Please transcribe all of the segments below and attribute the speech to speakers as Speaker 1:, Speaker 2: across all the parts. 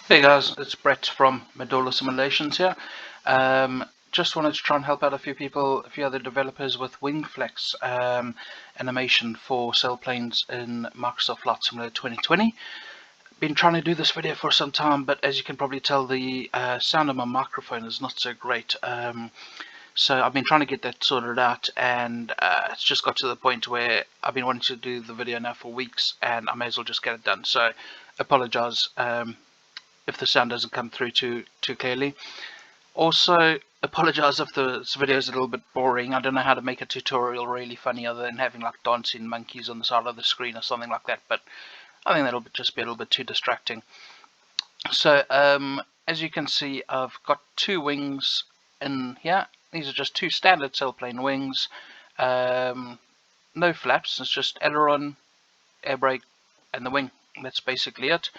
Speaker 1: Hey guys, it's Brett from Medulla Simulations here. Just wanted to try and help out a few people, a few other developers with wingflex animation for sailplanes in Microsoft Flight Simulator 2020. Been trying to do this video for some time, but as you can probably tell, the sound of my microphone is not so great. So I've been trying to get that sorted out, and it's just got to the point where I've been wanting to do the video now for weeks, and I may as well just get it done. So apologize if the sound doesn't come through too clearly. Also, apologize if this video is a little bit boring. I don't know how to make a tutorial really funny other than having like dancing monkeys on the side of the screen or something like that, but I think that'll just be a little bit too distracting. So as you can see, I've got two wings in here. These are just two standard sailplane wings, no flaps. It's just aileron, air brake, and the wing. That's basically it.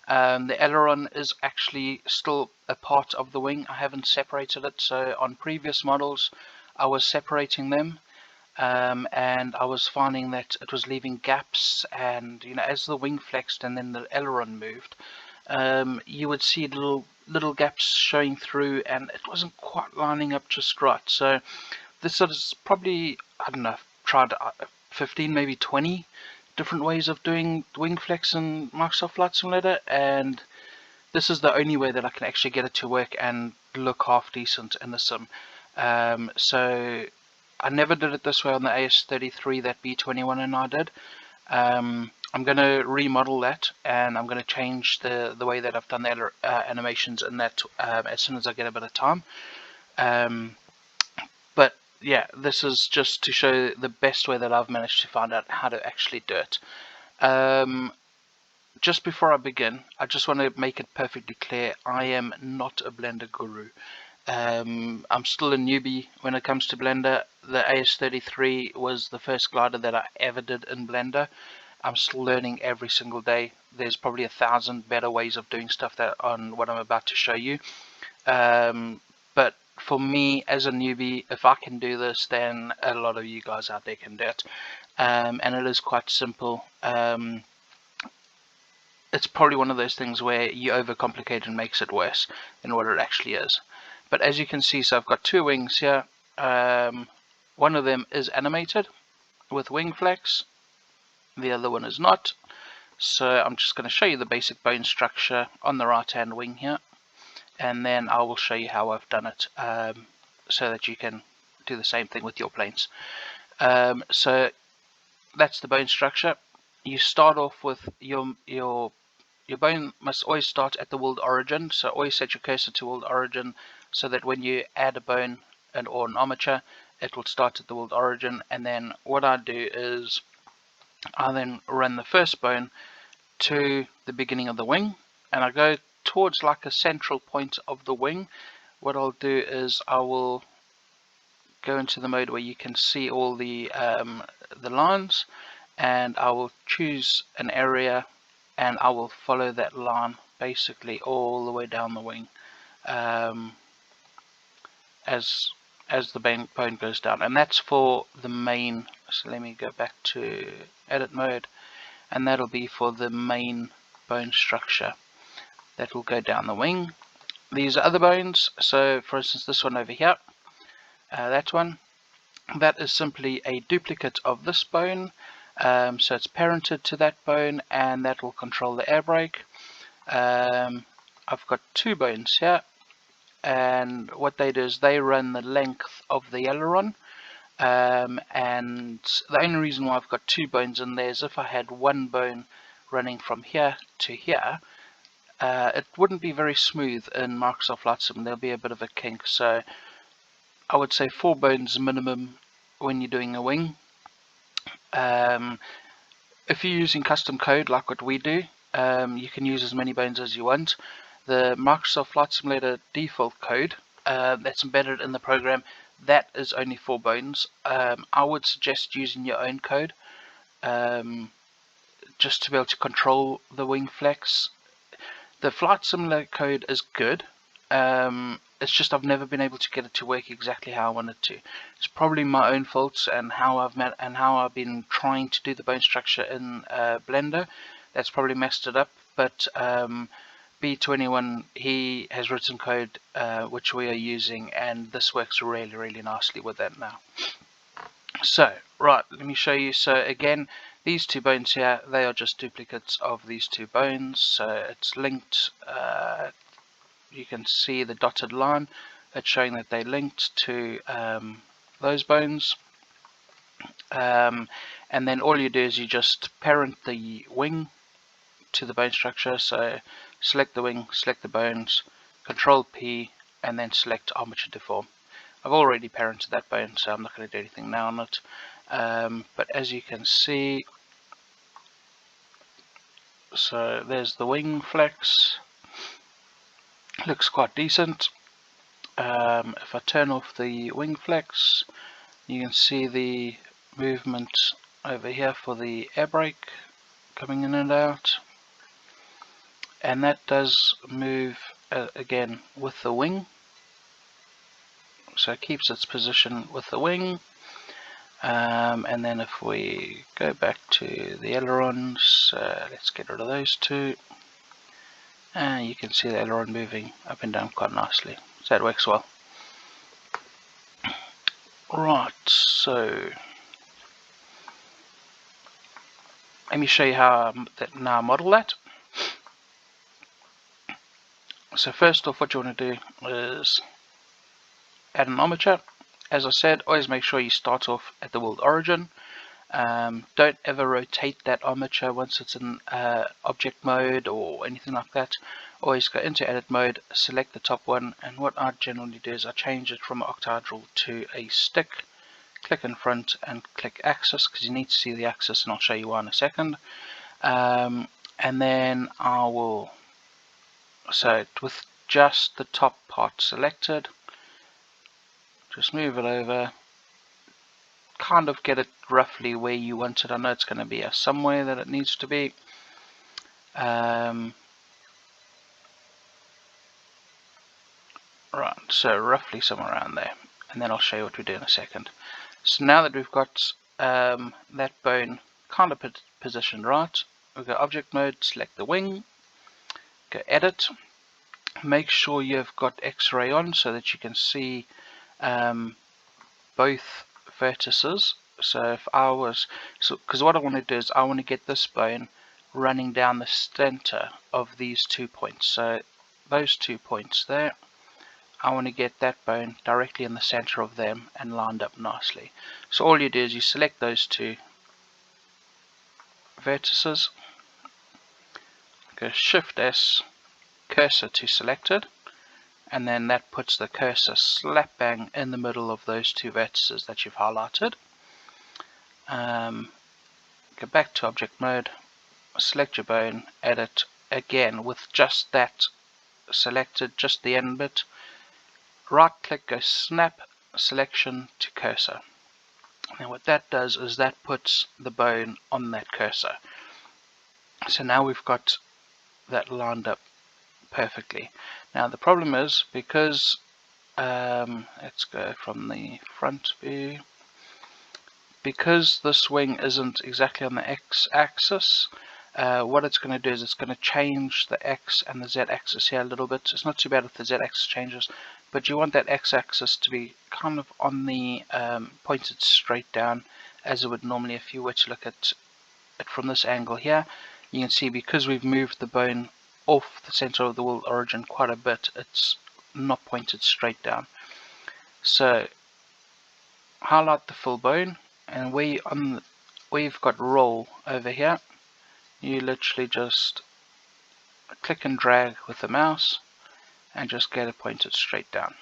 Speaker 1: The aileron is actually still a part of the wing. I haven't separated it. So on previous models I was separating them, and I was finding that it was leaving gaps, and as the wing flexed and then the aileron moved, you would see little gaps showing through, and it wasn't quite lining up just right. So this is probably, I don't know, I've tried 15, maybe 20 different ways of doing wingflex in Microsoft Flight Simulator, and this is the only way that I can actually get it to work and look half decent in the sim. So I never did it this way on the AS33 that B21 and I did. I'm going to remodel that, and I'm going to change the way that I've done the animations in that as soon as I get a bit of time. But yeah, this is just to show the best way that I've managed to find out how to actually do it. Just before I begin, I just want to make it perfectly clear, I am not a Blender guru. I'm still a newbie when it comes to Blender. The AS33 was the first glider that I ever did in Blender. I'm still learning every single day. There's probably 1,000 better ways of doing stuff that on what I'm about to show you. But for me as a newbie, if I can do this, then a lot of you guys out there can do it. And it is quite simple. It's probably one of those things where you overcomplicate and makes it worse than what it actually is. But as you can see, so I've got two wings here. One of them is animated with wingflex, the other one is not. So I'm just going to show you the basic bone structure on the right hand wing here, and then I will show you how I've done it, so that you can do the same thing with your planes. So that's the bone structure. You start off with your bone must always start at the world origin, so always set your cursor to world origin, so that when you add a bone or an armature, it will start at the world origin. And then what I do is I then run the first bone to the beginning of the wing, and I go towards like a central point of the wing. What I'll do is I will go into the mode where you can see all the lines, and I will choose an area, and I will follow that line basically all the way down the wing, as the bone goes down. And that's for the main. So let me go back to edit mode, and that'll be for the main bone structure that will go down the wing. These are other bones. So for instance, this one over here, that one, that is simply a duplicate of this bone. So it's parented to that bone, and that will control the air brake. I've got two bones here, and what they do is they run the length of the aileron. And the only reason why I've got two bones in there is if I had one bone running from here to here, it wouldn't be very smooth in Microsoft Flight Sim. There'll be a bit of a kink. So I would say 4 bones minimum when you're doing a wing. If you're using custom code like what we do, you can use as many bones as you want. The Microsoft Flight Simulator default code that's embedded in the program, that is only 4 bones. I would suggest using your own code, just to be able to control the wing flex. The Flight Simulator code is good. It's just I've never been able to get it to work exactly how I want it to. It's probably my own faults and how I've been trying to do the bone structure in Blender. That's probably messed it up. But B21, he has written code which we are using, and this works really nicely with that now. So, right, let me show you. So again, these two bones here, they are just duplicates of these two bones. So it's linked, you can see the dotted line. It's showing that they linked to those bones. And then all you do is you just parent the wing to the bone structure. So select the wing, select the bones, Control P, and then select armature deform. I've already parented that bone, so I'm not going to do anything now on it. But as you can see, so there's the wing flex. Looks quite decent. If I turn off the wing flex, you can see the movement over here for the air brake coming in and out, and that does move again with the wing, so it keeps its position with the wing. And then if we go back to the ailerons, let's get rid of those two, and you can see the aileron moving up and down quite nicely, so that works well. Right, so let me show you how I now model that. So first off, what you want to do is add an armature. As I said, always make sure you start off at the world origin. Don't ever rotate that armature once it's in object mode or anything like that. Always go into edit mode, select the top one, and what I generally do is I change it from an octahedral to a stick. Click in front and click axis, because you need to see the axis, and I'll show you why in a second. And then I will, so with just the top part selected, just move it over, kind of get it roughly where you want it. I know it's going to be somewhere that it needs to be. Right, so roughly somewhere around there, and then I'll show you what we do in a second. So now that we've got that bone kind of positioned right, we'll go object mode, select the wing, go edit, make sure you've got X-ray on so that you can see both vertices. So if I was, because what I want to do is I want to get this bone running down the center of these 2 points. So those 2 points there, I want to get that bone directly in the center of them and lined up nicely. So all you do is you select those 2 vertices, go Shift S, cursor to selected, and then that puts the cursor slap bang in the middle of those 2 vertices that you've highlighted. Go back to object mode, select your bone, edit again with just that selected, just the end bit. Right click, go snap selection to cursor. Now what that does is that puts the bone on that cursor. So now we've got that lined up perfectly. Now the problem is, because let's go from the front view, because this wing isn't exactly on the x-axis, what it's going to do is it's going to change the x and the z-axis here a little bit. It's not too bad if the z-axis changes, but you want that x-axis to be kind of on the pointed straight down, as it would normally if you were to look at it from this angle here. You can see, because we've moved the bone off the center of the world origin quite a bit, it's not pointed straight down. So highlight the full bone, and where you've got roll over here, you literally just click and drag with the mouse and just get it pointed straight down.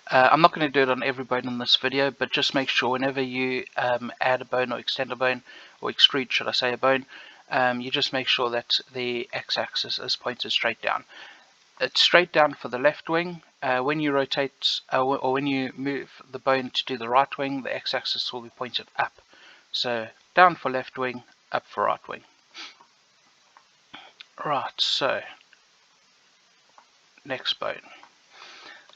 Speaker 1: I'm not going to do it on every bone in this video, but just make sure whenever you add a bone or extend a bone, or extrude, should I say, a bone, you just make sure that the x-axis is pointed straight down. It's straight down for the left wing. When you rotate or when you move the bone to do the right wing, the x-axis will be pointed up. So down for left wing, up for right wing. Right, so next bone.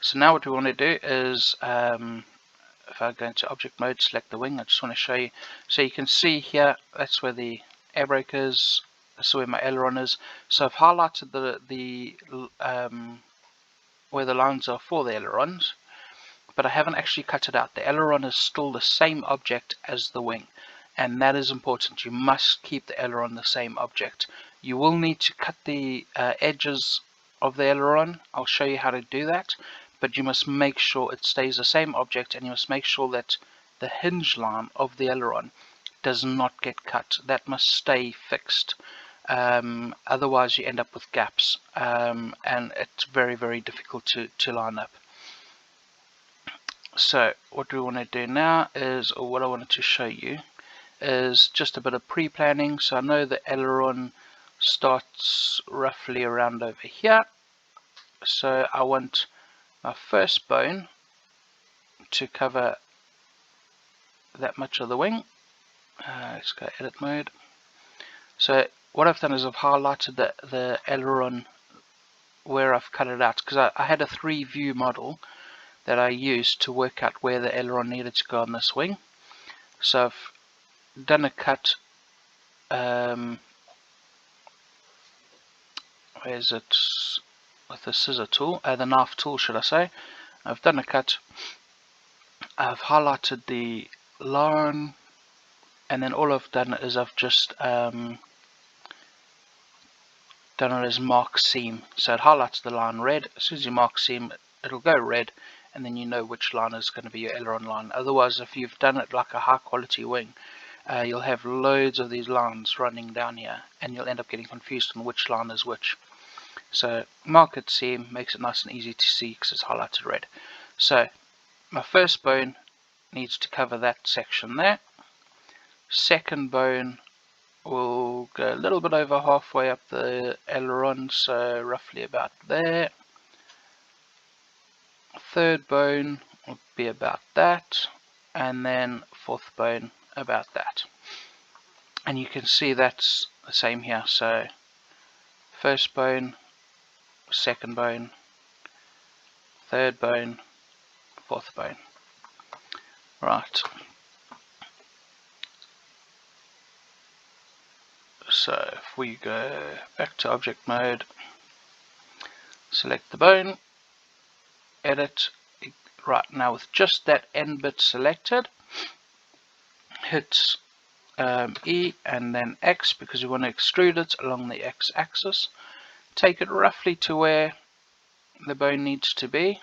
Speaker 1: So now what we want to do is, if I go into object mode, select the wing, I just want to show you. So you can see here, that's where the air brake is. so where my aileron is. So I've highlighted the where the lines are for the ailerons, but I haven't actually cut it out. The aileron is still the same object as the wing, and that is important. You must keep the aileron the same object. You will need to cut the edges of the aileron. I'll show you how to do that, but you must make sure it stays the same object, and you must make sure that the hinge line of the aileron does not get cut. That must stay fixed. Otherwise you end up with gaps, and it's very, very difficult to line up. So what we want to do now is, or what I wanted to show you is just a bit of pre-planning. So I know the aileron starts roughly around over here, so I want my first bone to cover that much of the wing. Let's go edit mode. So what I've done is I've highlighted the aileron where I've cut it out, because I had a 3-view model that I used to work out where the aileron needed to go on this wing. So I've done a cut, where is it, with the scissor tool, the knife tool should I say. I've done a cut, I've highlighted the line, and then all I've done is I've just done it as mark seam. So it highlights the line red. As soon as you mark seam, it'll go red, and then you know which line is going to be your aileron line. Otherwise, if you've done it like a high quality wing, you'll have loads of these lines running down here, and you'll end up getting confused on which line is which. So mark it seam makes it nice and easy to see because it's highlighted red. So my first bone needs to cover that section there. Second bone will go a little bit over halfway up the aileron, so roughly about there. Third bone will be about that, and then fourth bone about that. And you can see that's the same here. So first bone, second bone, third bone, fourth bone. Right. So if we go back to object mode, select the bone, edit. Right, now with just that end bit selected, hit E and then X because we want to extrude it along the X axis. Take it roughly to where the bone needs to be.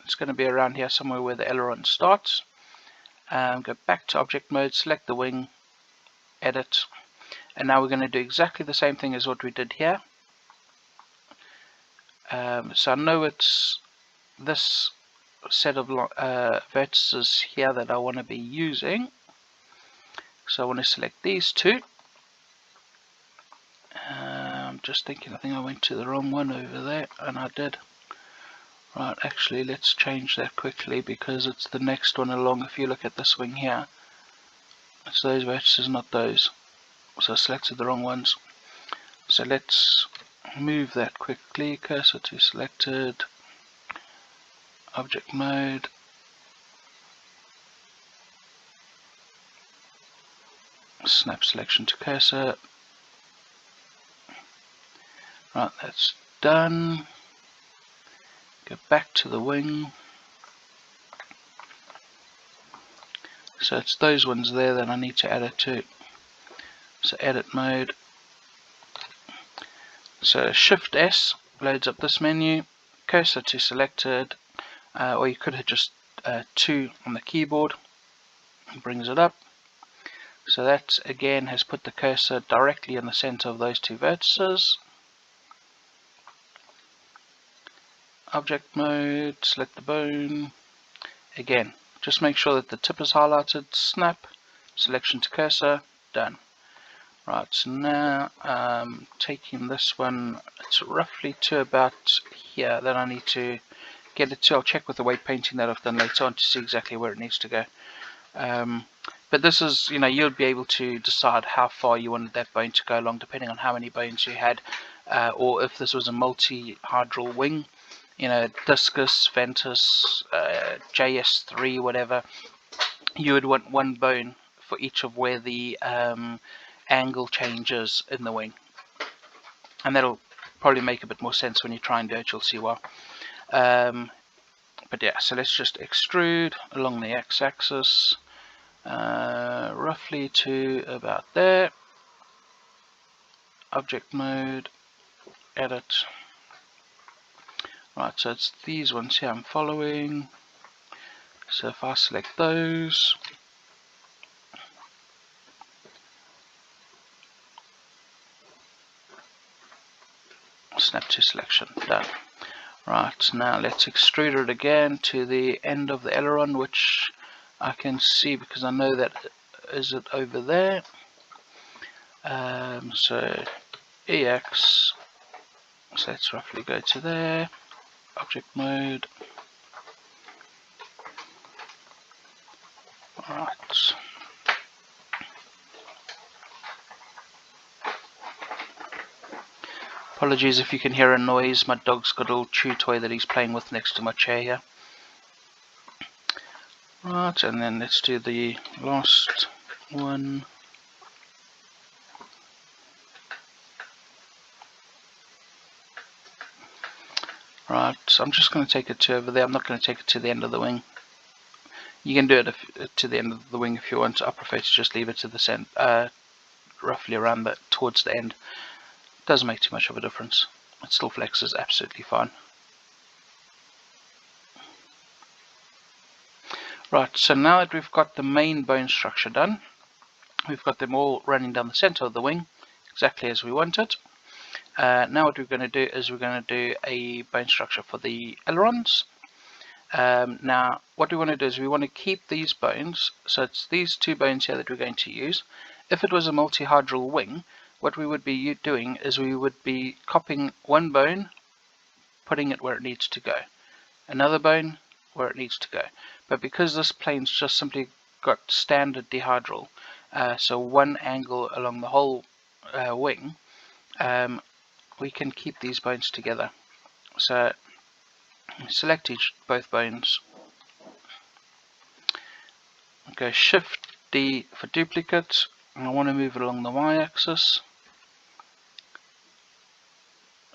Speaker 1: It's going to be around here somewhere where the aileron starts. Go back to object mode, select the wing, edit, and now we're going to do exactly the same thing as what we did here. So I know it's this set of vertices here that I want to be using. So I want to select these two. I'm just thinking, I think I went to the wrong one over there, and I did. Right, actually let's change that quickly because it's the next one along. If you look at this wing here, it's those vertices, not those. So I selected the wrong ones. So let's move that quickly. Cursor to selected, object mode, snap selection to cursor. Right, that's done. Go back to the wing. So it's those ones there that I need to add it to. So edit mode. So Shift S loads up this menu. Cursor to selected, or you could hit just 2 on the keyboard and brings it up. So that again has put the cursor directly in the center of those two vertices. Object mode, select the bone. Again, just make sure that the tip is highlighted. Snap, selection to cursor, done. Right, so now taking this one, it's roughly to about here that I need to get it to. I'll check with the weight painting that I've done later on to see exactly where it needs to go. But this is, you'll be able to decide how far you wanted that bone to go along depending on how many bones you had, or if this was a multi-hydral wing, discus, ventus, JS3, whatever, you would want one bone for each of where the angle changes in the wing. and that'll probably make a bit more sense when you try and do it. You'll see why. But yeah, so let's just extrude along the x-axis, roughly to about there. Object mode, edit. Right, so it's these ones here I'm following. So if I select those, snap to selection, done. Right, now let's extrude it again to the end of the aileron, which I can see because I know that is it over there. So EX, so let's roughly go to there, object mode. Alright. Apologies if you can hear a noise, my dog's got a little chew toy that he's playing with next to my chair here. Right, and then let's do the last one. Right, so I'm just going to take it to over there. I'm not going to take it to the end of the wing. You can do it to the end of the wing if you want. I prefer to just leave it to the center, roughly around towards the end. Doesn't make too much of a difference. It still flexes absolutely fine. Right, so now that we've got the main bone structure done, we've got them all running down the center of the wing, exactly as we want it. Now what we're going to do is we're going to do a bone structure for the ailerons. Now what we want to do is we want to keep these bones, so it's these two bones here that we're going to use. If it was a multihedral wing, what we would be doing is we would be copying one bone, putting it where it needs to go, another bone where it needs to go. But because this plane's just simply got standard dihedral, so one angle along the whole wing, we can keep these bones together. So select both bones, go Shift D for duplicate, and I want to move it along the y-axis.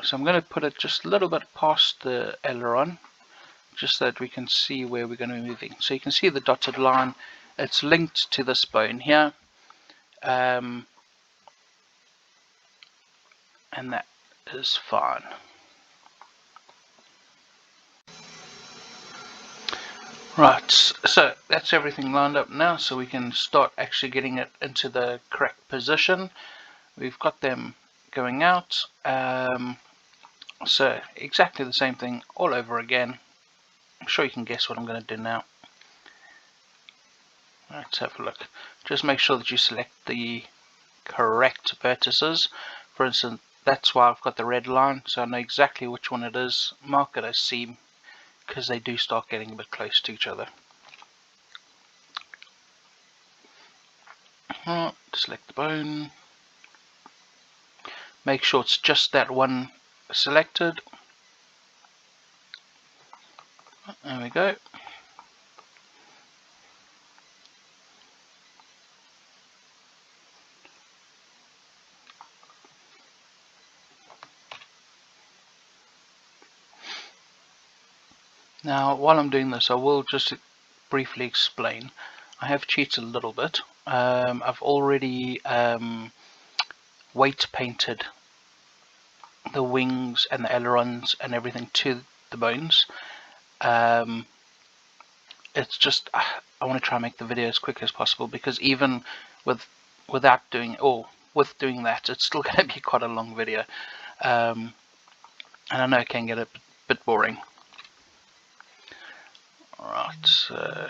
Speaker 1: So I'm going to put it just a little bit past the aileron, just so that we can see where we're going to be moving. So you can see the dotted line, it's linked to this bone here, and that is fine. Right, so that's everything lined up now, so we can start actually getting it into the correct position. We've got them going out, so exactly the same thing all over again. I'm sure you can guess what I'm going to do now. Let's have a look. Just make sure that you select the correct vertices. For instance, that's why I've got the red line, so I know exactly which one it is. Mark it as seam, because they do start getting a bit close to each other. Select the bone. Make sure it's just that one selected. There we go. Now, while I'm doing this, I will just briefly explain. I have cheated a little bit. I've already weight painted the wings and the ailerons and everything to the bones. It's just I want to try and make the video as quick as possible, because even without doing, or with doing that, it's still going to be quite a long video, and I know it can get a bit boring. Alright, so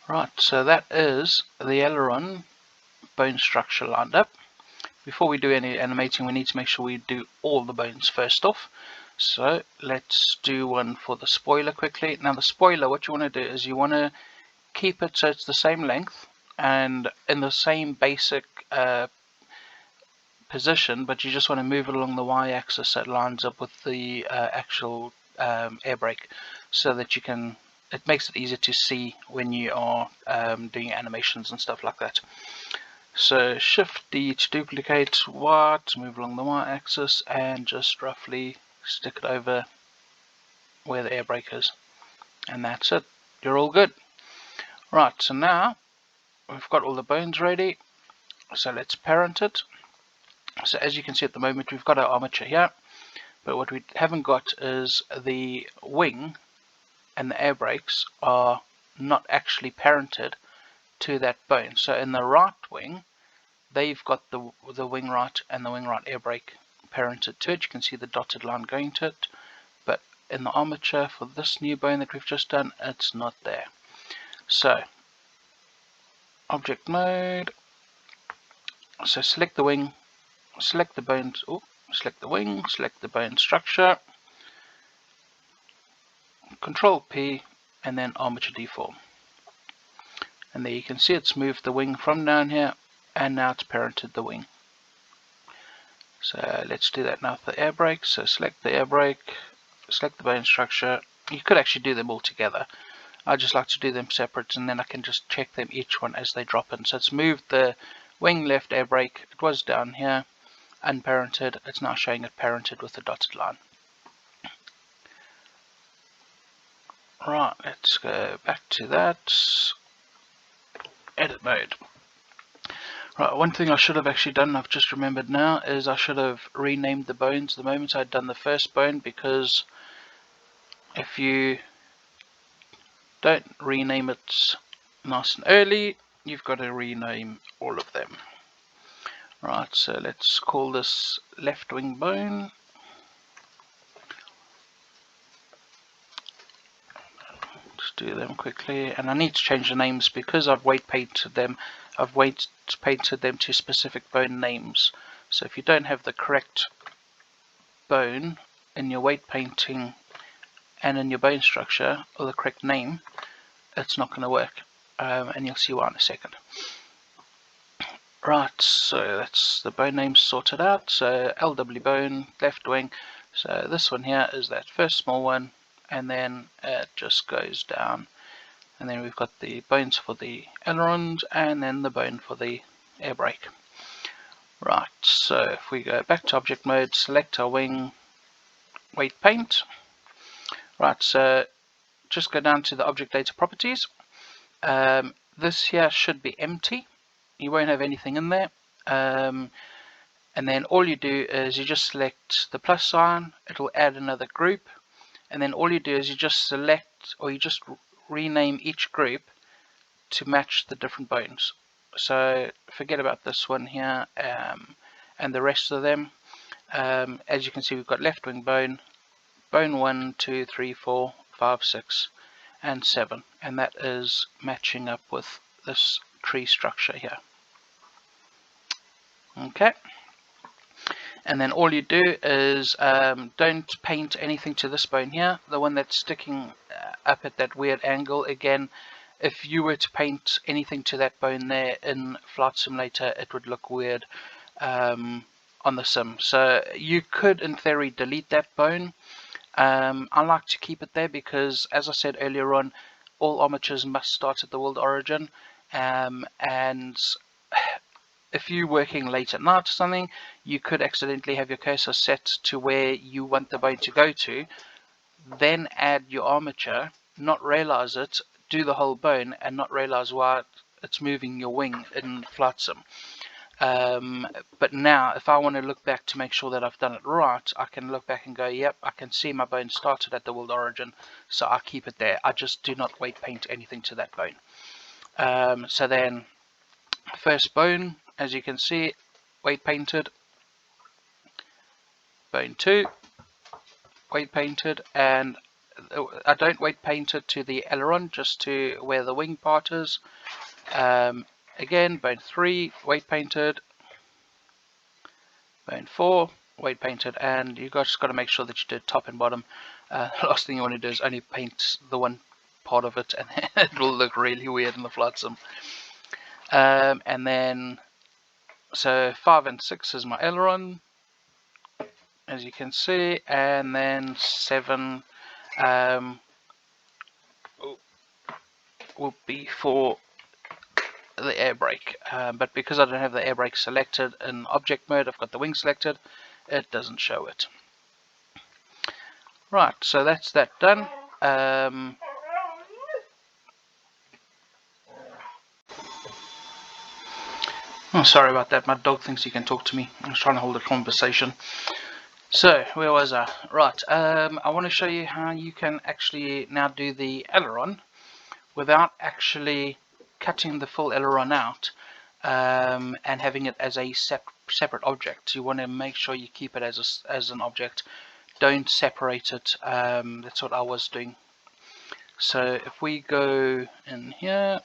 Speaker 1: right, so that is the aileron bone structure lined up. Before we do any animating, we need to make sure we do all the bones first off. So let's do one for the spoiler quickly. Now the spoiler, what you want to do is you want to keep it so it's the same length and in the same basic position, but you just want to move it along the y-axis so it lines up with the actual air brake, so that you can it makes it easier to see when you are doing animations and stuff like that. So Shift D to duplicate Y to move along the Y axis, and just roughly stick it over where the air brake is, and that's it. You're all good. Right, so now we've got all the bones ready, so let's parent it. So as you can see at the moment, we've got our armature here, but what we haven't got is the wing, and the air brakes are not actually parented to that bone. So in the right wing, they've got the wing right and the wing right air brake parented to it. You can see the dotted line going to it, but in the armature for this new bone that we've just done, it's not there. So object mode, so select the wing, select the bones, select the wing, select the bone structure, Control P, and then armature deform. And there you can see it's moved the wing from down here, and now it's parented the wing. So let's do that now for the air brake. So select the air brake, select the bone structure. You could actually do them all together. I just like to do them separate, and then I can just check them each one as they drop in. So it's moved the wing left air brake. It was down here, unparented. It's now showing it parented with a dotted line. Right, let's go back to that. Edit mode. Right, one thing I should have actually done, I've just remembered now, is I should have renamed the bones the moment I'd done the first bone, because if you don't rename it nice and early, you've got to rename all of them. Right, so let's call this left wing bone. Just do them quickly, and I need to change the names because I've weight painted them. I've weight painted them to specific bone names. So if you don't have the correct bone in your weight painting and in your bone structure, or the correct name, it's not going to work, and you'll see why in a second. Right, so that's the bone names sorted out. So LW bone, left wing. So this one here is that first small one, and then it just goes down, and then we've got the bones for the ailerons, and then the bone for the air brake. Right, so if we go back to object mode, select our wing, weight paint. Right, so just go down to the object data properties. This here should be empty. You won't have anything in there. And then all you do is you just select the plus sign. It'll add another group. And then all you do is you just select, or you just rename each group to match the different bones. So forget about this one here and the rest of them. As you can see, we've got left wing bone, bone 1, 2, 3, 4, 5, 6, and 7, and that is matching up with this tree structure here. Okay, and then all you do is don't paint anything to this bone here, the one that's sticking up at that weird angle. Again, if you were to paint anything to that bone there in Flight Simulator, it would look weird on the sim. So you could in theory delete that bone. I like to keep it there because, as I said earlier on, all armatures must start at the world origin, and if you're working late at night or something, you could accidentally have your cursor set to where you want the bone to go to, then add your armature, not realize it, do the whole bone, and not realize why it's moving your wing in Flight Sim. But now, if I want to look back to make sure that I've done it right, I can look back and go, yep, I can see my bone started at the world origin, so I keep it there. I just do not weight paint anything to that bone. So then, first bone, as you can see, weight painted. Bone 2, weight painted, and I don't weight paint it to the aileron, just to where the wing part is. Again, bone 3, weight painted. Bone 4, weight painted, and you guys just got to make sure that you do top and bottom. The last thing you want to do is only paint the one part of it, and it will look really weird in the Flight Sim. And then, so 5 and 6 is my aileron, as you can see, and then 7, will be for the air brake, but because I don't have the air brake selected in object mode, I've got the wing selected, it doesn't show it. Right, so that's that done. Oh, sorry about that, my dog thinks he can talk to me. I was trying to hold a conversation. So, where was I? Right, I want to show you how you can actually now do the aileron without actually cutting the full aileron out and having it as a separate object. You want to make sure you keep it as an object. Don't separate it. That's what I was doing. So if we go in here,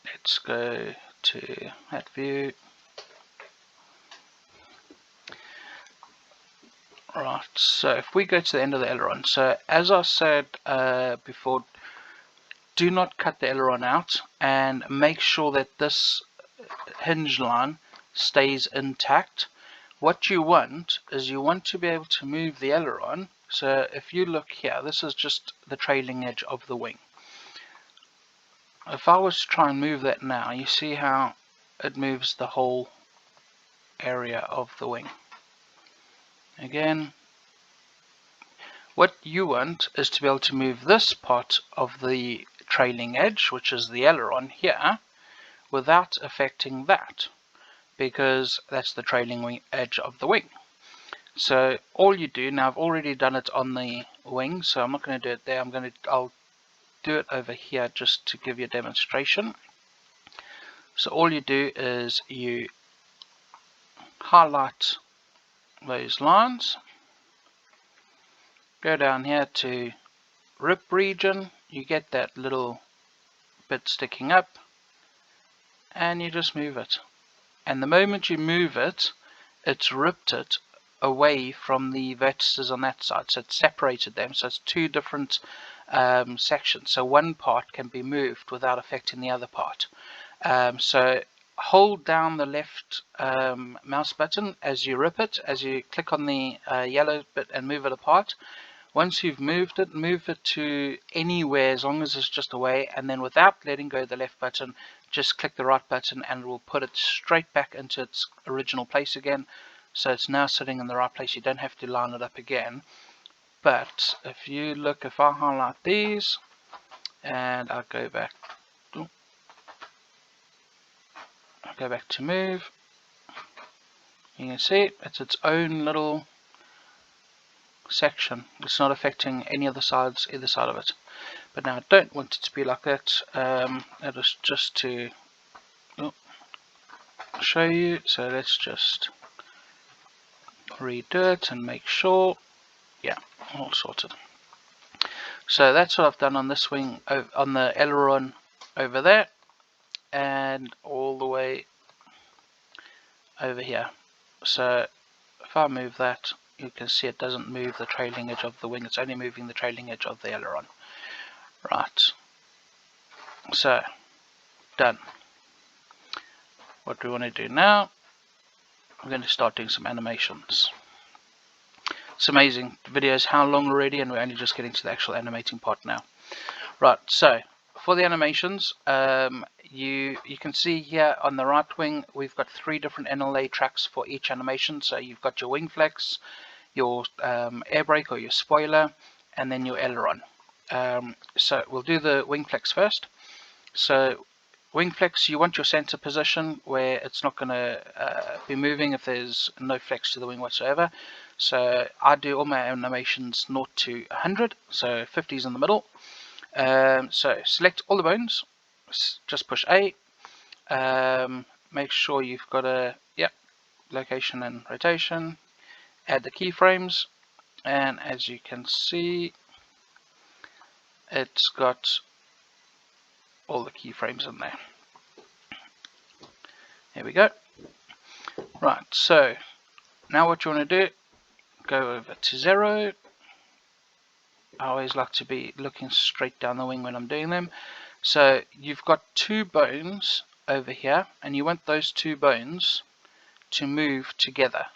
Speaker 1: let's go to that view. Right, so if we go to the end of the aileron, so as I said before, do not cut the aileron out and make sure that this hinge line stays intact. What you want is you want to be able to move the aileron. So if you look here, this is just the trailing edge of the wing. If I was to try and move that now, you see how it moves the whole area of the wing. Again, what you want is to be able to move this part of the trailing edge, which is the aileron here, without affecting that, because that's the trailing edge of the wing. So all you do, now I've already done it on the wing, so I'm not going to do it there, I'll do it over here just to give you a demonstration. So all you do is you highlight those lines, go down here to rip region, you get that little bit sticking up, and you just move it. And the moment you move it, it's ripped it away from the vertices on that side, so it's separated them, so it's two different sections, so one part can be moved without affecting the other part. So hold down the left mouse button as you rip it, as you click on the yellow bit and move it apart. Once you've moved it, move it to anywhere as long as it's just away, and then without letting go of the left button, just click the right button and it will put it straight back into its original place again. So it's now sitting in the right place, you don't have to line it up again. But if you look, if I highlight these and I'll go back to move, you can see it's its own little section. It's not affecting any of the sides, either side of it. But now I don't want it to be like that. It is just to show you, so let's just redo it and make sure, yeah, all sorted. So that's what I've done on this wing, on the aileron over there, and all the way over here. So if I move that, you can see it doesn't move the trailing edge of the wing, it's only moving the trailing edge of the aileron. Right, so done. What we want to do now, we're going to start doing some animations. It's amazing, the video is how long already, and we're only just getting to the actual animating part now. Right, so for the animations, you can see here on the right wing we've got 3 different NLA tracks for each animation. So you've got your wing flex, your air brake or your spoiler, and then your aileron. So we'll do the wing flex first. So wing flex, you want your center position where it's not going to be moving if there's no flex to the wing whatsoever. So I do all my animations 0 to 100, so 50 is in the middle. So select all the bones, just push A, make sure you've got a location and rotation, add the keyframes, and as you can see it's got all the keyframes in there. Here we go. Right, so now what you want to do, go over to 0. I always like to be looking straight down the wing when I'm doing them. So you've got 2 bones over here, and you want those 2 bones to move together.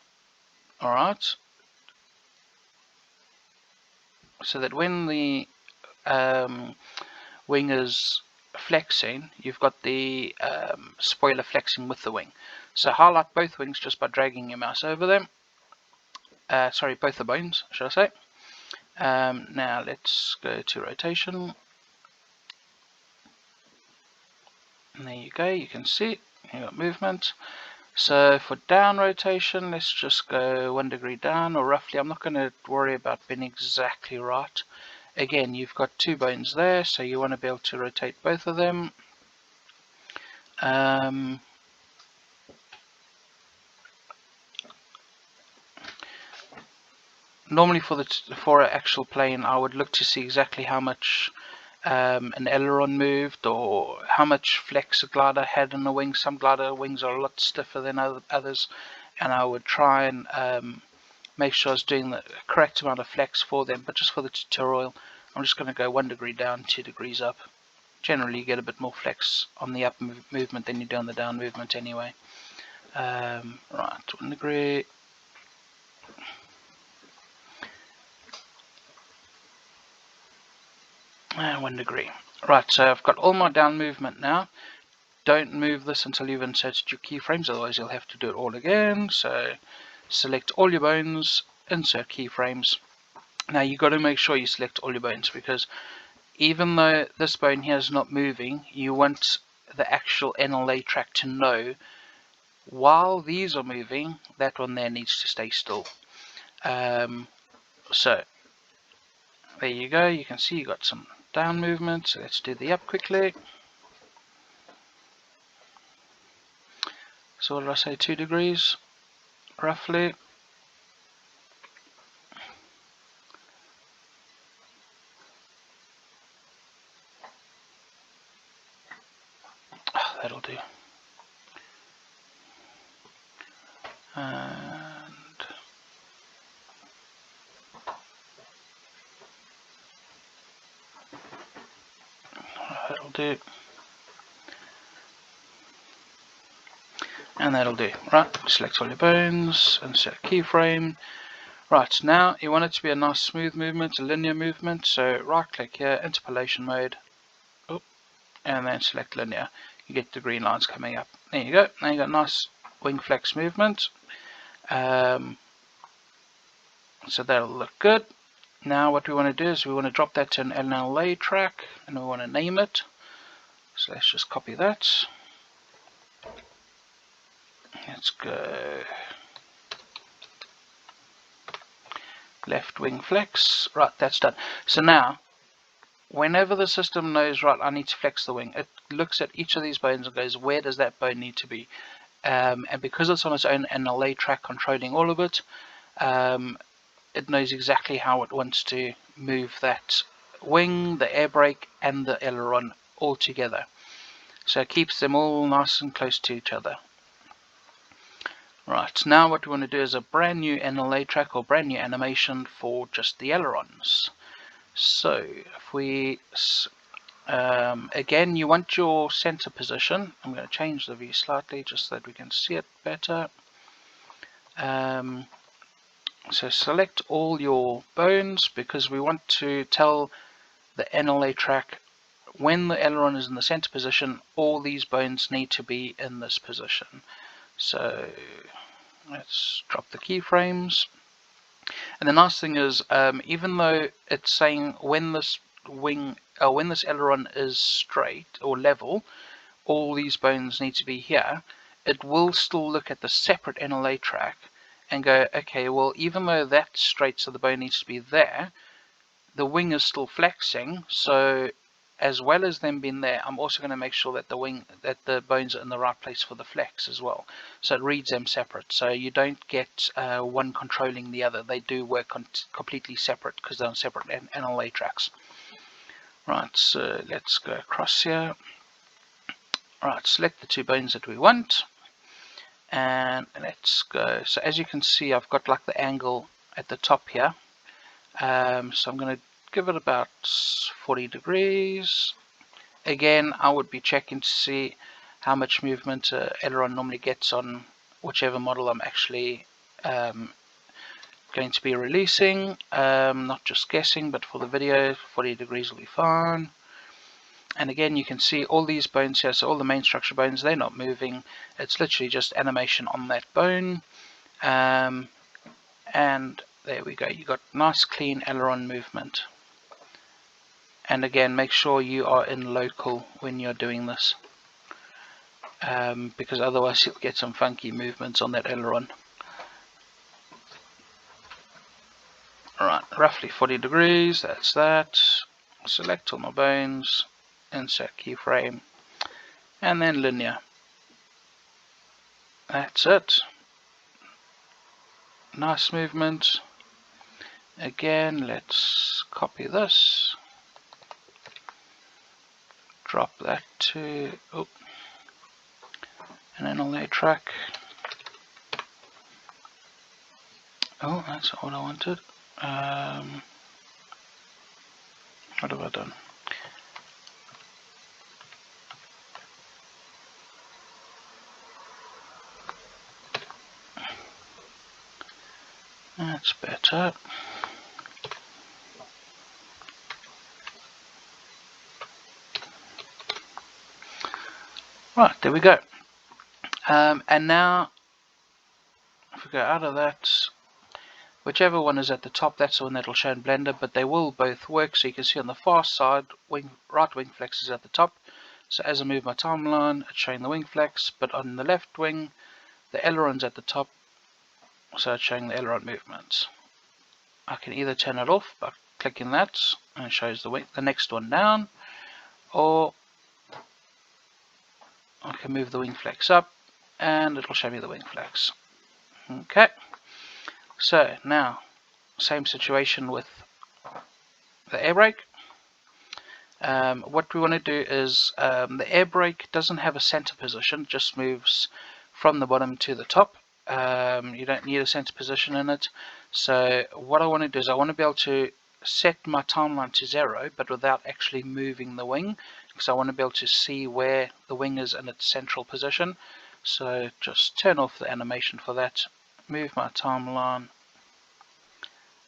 Speaker 1: Alright, so that when the wing is flexing, you've got the spoiler flexing with the wing. So highlight both wings just by dragging your mouse over them. Sorry, both the bones, should I say. Now let's go to rotation. And there you go, you can see you've got movement. So for down rotation, let's just go 1 degree down, or roughly. I'm not going to worry about being exactly right. Again, you've got 2 bones there, so you want to be able to rotate both of them. Normally for an actual plane, I would look to see exactly how much an aileron moved, or how much flex a glider had in the wing. Some glider wings are a lot stiffer than others, and I would try and make sure I was doing the correct amount of flex for them. But just for the tutorial, I'm just going to go 1 degree down, 2 degrees up. Generally you get a bit more flex on the up movement than you do on the down movement anyway. Right, 1 degree. And 1 degree. Right, so I've got all my down movement now. Don't move this until you've inserted your keyframes, otherwise you'll have to do it all again. So select all your bones, insert keyframes. Now you've got to make sure you select all your bones, because even though this bone here is not moving, you want the actual NLA track to know while these are moving, that one there needs to stay still. So there you go, you can see you got some down movement. So let's do the up quickly. So what did I say, 2 degrees roughly. Oh, that'll do. And that'll do. And that'll do. Right, select all your bones, insert keyframe. Right, now you want it to be a nice smooth movement, a linear movement. So right click here, interpolation mode, and then select linear. You get the green lines coming up. There you go. Now you got nice wing flex movement. So that'll look good. Now what we want to do is we want to drop that to an NLA track, and we want to name it. So let's just copy that. Let's go left wing flex. Right, that's done. So now, whenever the system knows, right, I need to flex the wing, it looks at each of these bones and goes, where does that bone need to be? And because it's on its own NLA track controlling all of it, it knows exactly how it wants to move that wing, the air brake, and the aileron all together. So it keeps them all nice and close to each other. Right, now what we want to do is a brand new NLA track or brand new animation for just the ailerons. So if we, again, you want your center position. I'm going to change the view slightly just so that we can see it better. So select all your bones, because we want to tell the NLA track when the aileron is in the center position, all these bones need to be in this position. So let's drop the keyframes. And the nice thing is, even though it's saying when this when this aileron is straight or level, all these bones need to be here, it will still look at the separate NLA track and go, okay, well, even though that's straight, so the bone needs to be there, the wing is still flexing, so as well as them being there, I'm also going to make sure that the bones are in the right place for the flex as well. So it reads them separate, so you don't get one controlling the other. They do work completely separate because they're on separate NLA tracks. Right, so let's go across here. Right, select the 2 bones that we want, and let's go. So as you can see, I've got like the angle at the top here. So I'm going to give it about 40 degrees. Again, I would be checking to see how much movement aileron normally gets on whichever model I'm actually going to be releasing. Not just guessing, but for the video, 40 degrees will be fine. And again, you can see all these bones here, so all the main structure bones, they're not moving. It's literally just animation on that bone. And there we go, you got nice clean aileron movement. And again, make sure you are in local when you're doing this, because otherwise you'll get some funky movements on that aileron. Alright, roughly 40 degrees, that's that. Select all my bones, insert keyframe, and then linear. That's it. Nice movement. Again, let's copy this, drop that to an NLA track. Oh, that's not what I wanted. What have I done? That's better. Right, there we go. And now, if we go out of that, whichever one is at the top, that's the one that will show in Blender, but they will both work. So you can see on the far side, right wing flex is at the top. So as I move my timeline, it's showing the wing flex, but on the left wing, the aileron's at the top, so it's showing the aileron movements. I can either turn it off by clicking that, and it shows the next one down, or I can move the wing flex up, and it'll show me the wing flex. Okay, so now, same situation with the air brake. What we want to do is, the air brake doesn't have a center position, just moves from the bottom to the top. You don't need a center position in it. So what I want to do is I want to be able to set my timeline to 0, but without actually moving the wing, because I want to be able to see where the wing is in its central position. So just turn off the animation for that, move my timeline,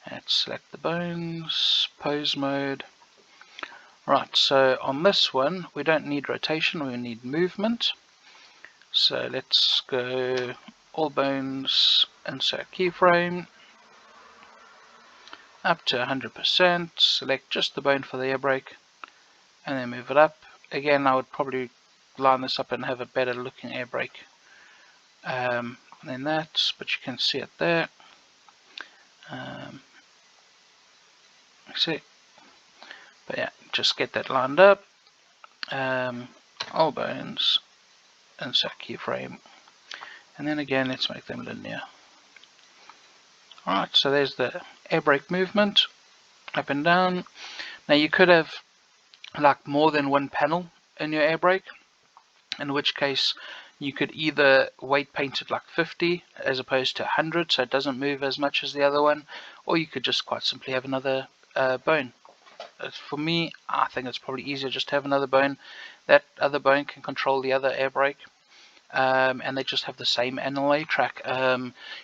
Speaker 1: and select the bones, pose mode. Right, so on this one we don't need rotation, we need movement. So let's go all bones, insert keyframe, up to 100%, select just the bone for the air brake, and then move it up. Again, I would probably line this up and have a better looking air brake than that, but you can see it there. See, but yeah, just get that lined up. All bones, insert keyframe, and then again let's make them linear. Alright, so there's the air brake movement up and down. Now you could have like more than one panel in your air brake, in which case you could either weight paint it like 50 as opposed to 100, so it doesn't move as much as the other one, or you could just quite simply have another bone. For me, I think it's probably easier just to have another bone. That other bone can control the other air brake, and they just have the same NLA track.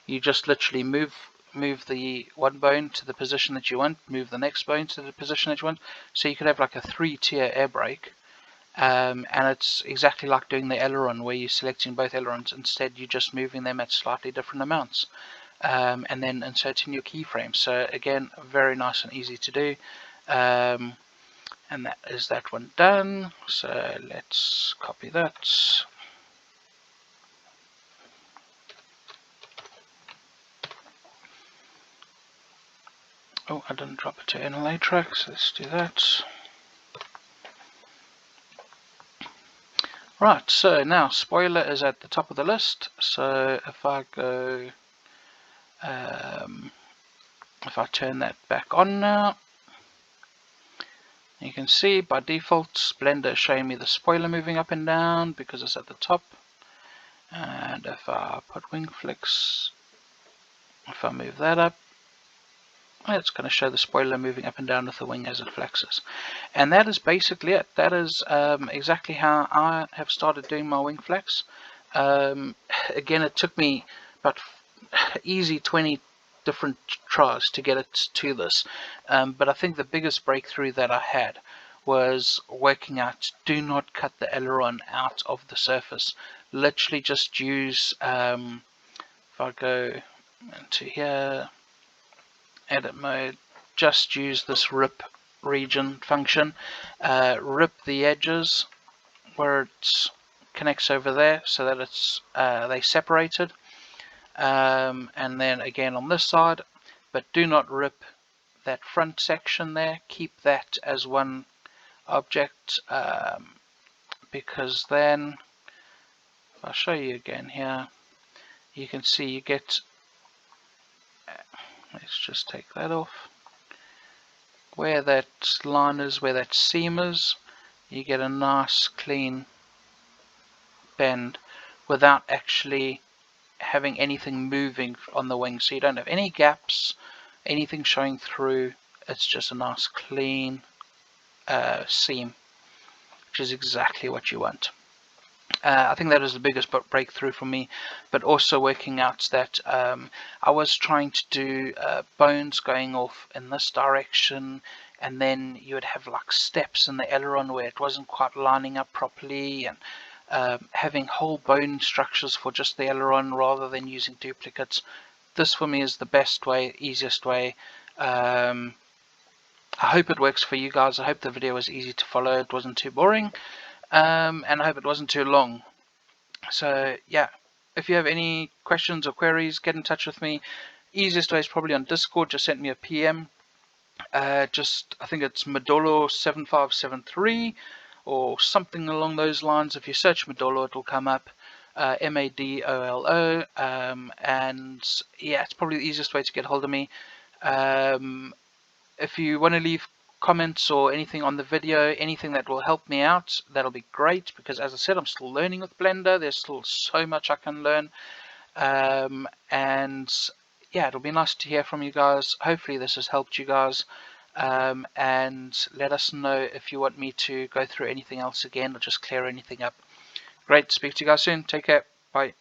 Speaker 1: You just literally move the one bone to the position that you want, move the next bone to the position that you want. So you could have like a 3-tier air brake, and it's exactly like doing the aileron where you're selecting both ailerons. Instead you're just moving them at slightly different amounts, and then inserting your keyframe. So again, very nice and easy to do. And that is that one done. So let's copy that. Oh, I didn't drop it to NLA tracks. Let's do that. Right, so now spoiler is at the top of the list. So if I go, if I turn that back on now, you can see by default Blender is showing me the spoiler moving up and down because it's at the top. And if I put wingflex, if I move that up, it's going to show the spoiler moving up and down with the wing as it flexes. And that is basically it. That is exactly how I have started doing my wing flex. Again, it took me about easy 20 different tries to get it to this. But I think the biggest breakthrough that I had was working out, do not cut the aileron out of the surface. Literally just use, if I go into here, edit mode, just use this rip region function, rip the edges where it connects over there so that it's they separated, and then again on this side, but do not rip that front section there. Keep that as one object, because then if I show you again here, you can see you get, let's just take that off, where that line is, where that seam is, you get a nice clean bend without actually having anything moving on the wing. So you don't have any gaps, anything showing through. It's just a nice clean seam, which is exactly what you want. I think that was the biggest breakthrough for me, but also working out that I was trying to do bones going off in this direction, and then you would have like steps in the aileron where it wasn't quite lining up properly, and having whole bone structures for just the aileron rather than using duplicates. This for me is the best way, easiest way. I hope it works for you guys. I hope the video was easy to follow, it wasn't too boring. And I hope it wasn't too long. So yeah, if you have any questions or queries, get in touch with me. Easiest way is probably on Discord. Just send me a PM. I think it's Madolo7573 or something along those lines. If you search Madolo, it will come up. Madolo, and yeah, it's probably the easiest way to get hold of me. If you want to leave comments or anything on the video, anything that will help me out, that'll be great, because as I said, I'm still learning with Blender. There's still so much I can learn, and yeah, it'll be nice to hear from you guys. Hopefully this has helped you guys, and let us know if you want me to go through anything else again or just clear anything up. Great, speak to you guys soon. Take care. Bye.